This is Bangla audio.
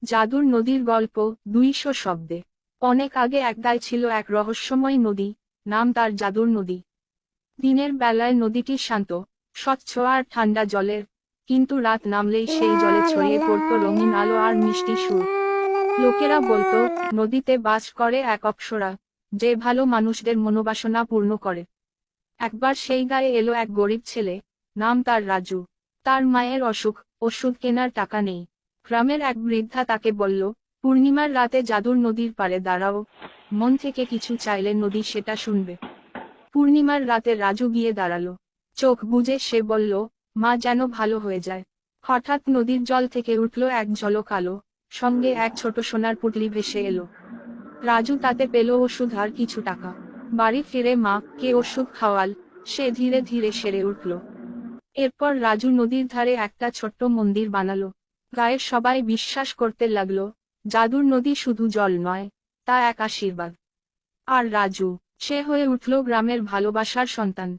জাদুর নদীর গল্প ২০০ শব্দে। অনেক আগে একদায় ছিল এক রহস্যময় নদী, নাম তার জাদুর নদী। দিনের বেলায় নদীটি শান্ত, স্বচ্ছ আর ঠান্ডা জলের, কিন্তু রাত নামলেই সেই জলে ছড়িয়ে পড়ত রঙিন আলো আর মিষ্টি সুর। লোকেরা বলতো, নদীতে বাস করে এক অপ্সরা, যে ভালো মানুষদের মনোবাসনা পূর্ণ করে। একবার সেই গায়ে এলো এক গরিব ছেলে, নাম তার রাজু। তার মায়ের অসুখ, ওষুধ কেনার টাকা নেই। গ্রামের এক বৃদ্ধা তাকে বলল, পূর্ণিমার রাতে জাদুর নদীর পাড়ে দাঁড়াও, মন থেকে কিছু চাইলে নদী সেটা শুনবে। পূর্ণিমার রাতে রাজু গিয়ে দাঁড়ালো। চোখ বুজে সে বলল, মা যেন ভালো হয়ে যায়। হঠাৎ নদীর জল থেকে উঠল এক ঝলক আলো, সঙ্গে এক ছোট সোনার পুঁটলি ভেসে এলো। রাজু তাতে পেল ওষুধ আর কিছু টাকা। বাড়ি ফিরে মা কে ওষুধ খাওয়াল, সে ধীরে ধীরে সেরে উঠল। এরপর রাজু নদীর ধারে একটা ছোট্ট মন্দির বানালো। গায়ের সবাই বিশ্বাস করতে লাগলো, জাদুর নদী শুধু জল নয়, তা এক আশীর্বাদ। আর রাজু, সে হয়ে উঠল গ্রামের ভালোবাসার সন্তান।